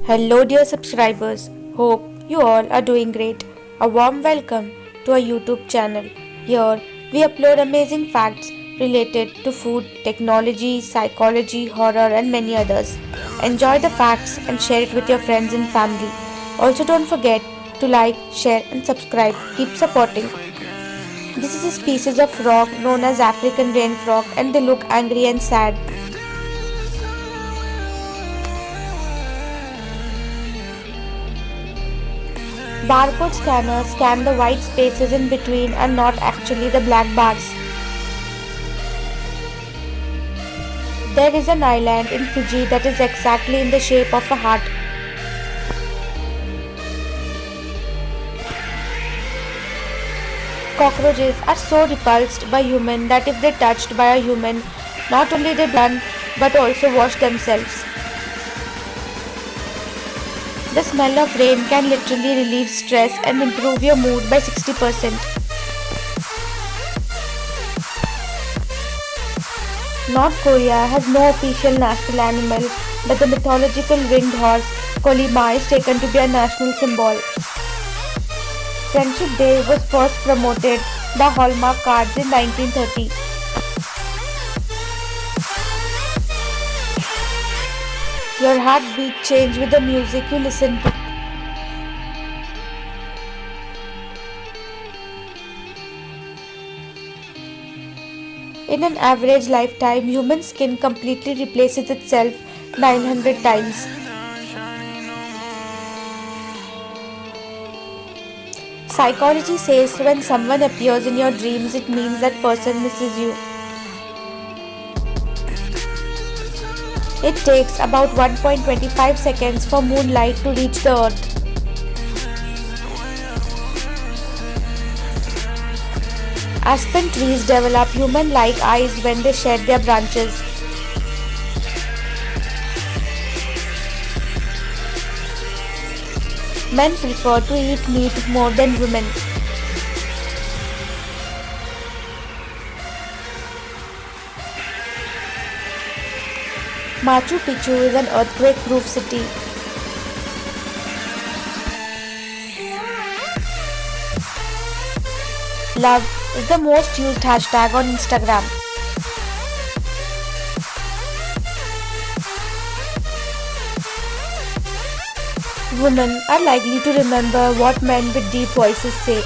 Hello, dear subscribers. Hope you all are doing great. A warm welcome to our YouTube channel. Here we upload amazing facts related to food, technology, psychology, horror, and many others. Enjoy the facts and share it with your friends and family. Also, don't forget to like, share, and subscribe. Keep supporting. This is a species of frog known as African rain frog, and they look angry and sad. Barcode scanners scan the white spaces in between and not actually the black bars. There is an island in Fiji that is exactly in the shape of a heart. Cockroaches are so repulsed by humans that if they touched by a human, not only they run but also wash themselves. The smell of rain can literally relieve stress and improve your mood by 60%. North Korea has no official national animal, but the mythological winged horse Kolima is taken to be a national symbol. Friendship Day was first promoted by Hallmark cards in 1930. Your heartbeat changes with the music you listen to. In an average lifetime, human skin completely replaces itself 900 times. Psychology says when someone appears in your dreams, it means that person misses you. It takes about 1.25 seconds for moonlight to reach the earth. Aspen trees develop human-like eyes when they shed their branches. Men prefer to eat meat more than women. Machu Picchu is an earthquake-proof city. Love is the most used hashtag on Instagram. Women are likely to remember what men with deep voices say.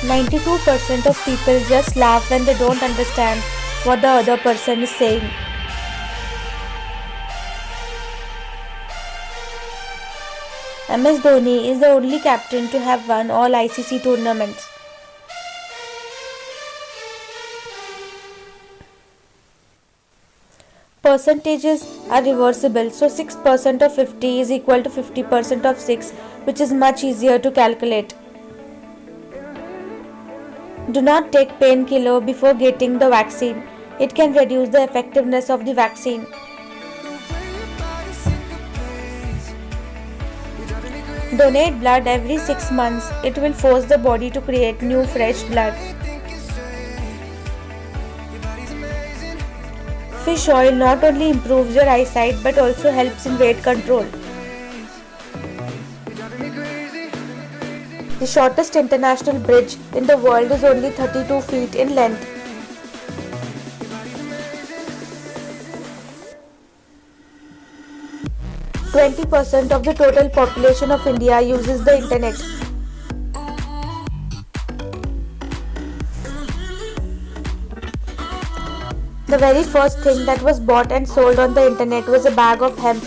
92% of people just laugh when they don't understand what the other person is saying. MS Dhoni is the only captain to have won all ICC tournaments. Percentages are reversible, so 6% of 50 is equal to 50% of 6, which is much easier to calculate. Do not take painkiller before getting the vaccine. It can reduce the effectiveness of the vaccine. Donate blood every 6 months. It will force the body to create new fresh blood. Fish oil not only improves your eyesight but also helps in weight control. The shortest international bridge in the world is only 32 feet in length. %20 of the total population of India uses the internet. The very first thing that was bought and sold on the internet was a bag of hemp.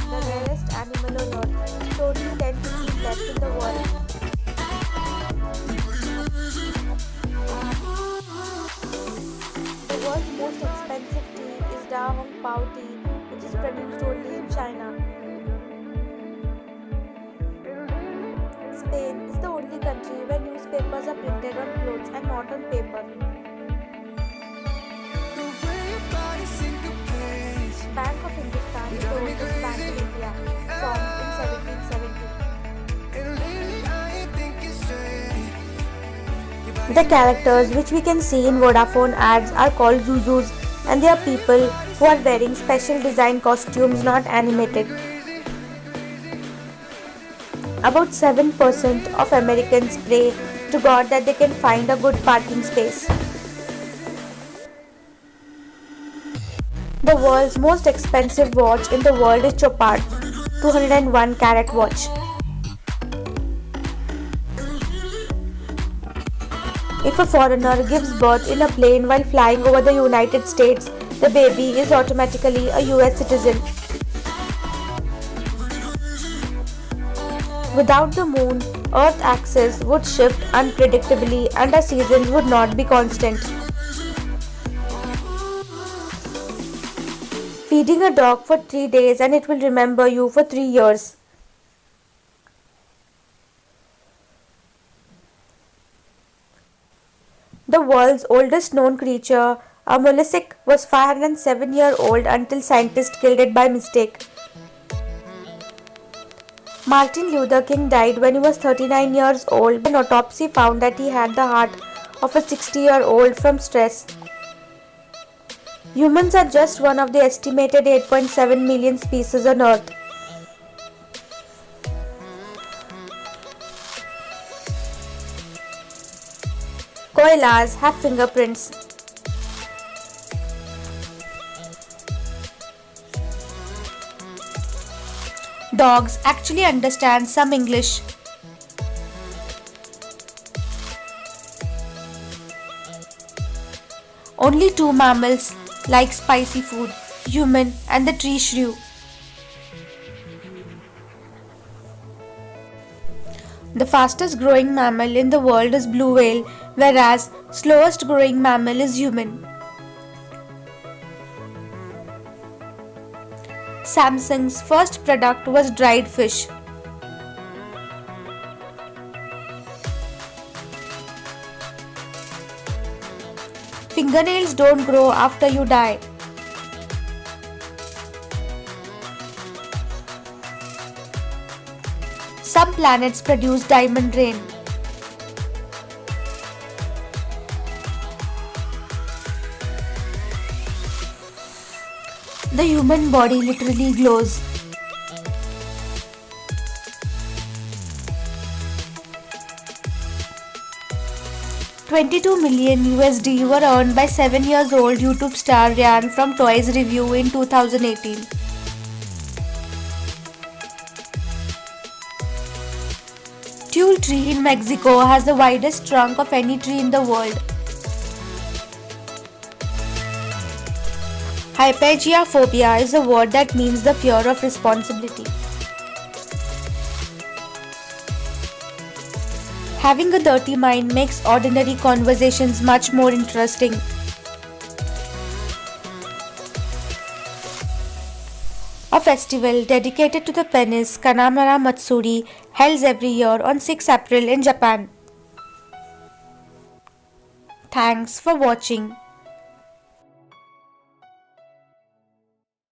The rarest animal on earth, only 10 species left in the world. The world's most expensive tea is Da Hong Pao tea, which is produced only in China. Spain is the only country where newspapers are printed on clothes and not on paper. Bank of Hindustan is the oldest bank in India, formed in 1770. The characters which we can see in Vodafone ads are called Zuzus, and they are people who are wearing special design costumes, not animated. About 7% of Americans pray to God that they can find a good parking space. The world's most expensive watch in the world is Chopard 201 carat watch. If a foreigner gives birth in a plane while flying over the United States, the baby is automatically a US citizen. Without the moon, Earth's axis would shift unpredictably and our seasons would not be constant. Feeding a dog for 3 days and it will remember you for 3 years. The world's oldest known creature, a mollusc, was 507-year-old until scientists killed it by mistake. Martin Luther King died when he was 39 years old. An autopsy found that he had the heart of a 60-year-old from stress. Humans are just one of the estimated 8.7 million species on Earth. Koalas have fingerprints. Dogs actually understand some English. Only 2 mammals like spicy food, human and the tree shrew. The fastest growing mammal in the world is blue whale, whereas slowest growing mammal is human. Samsung's first product was dried fish. Fingernails don't grow after you die. Some planets produce diamond rain. The human body literally glows. $22 million were earned by 7-year-old YouTube star Ryan from Toys Review in 2018. Tule tree in Mexico has the widest trunk of any tree in the world. Hypagiophobia is a word that means the fear of responsibility. Having a dirty mind makes ordinary conversations much more interesting. A festival dedicated to the penis, Kanamara Matsuri, held every year on 6 April in Japan. Thanks for watching.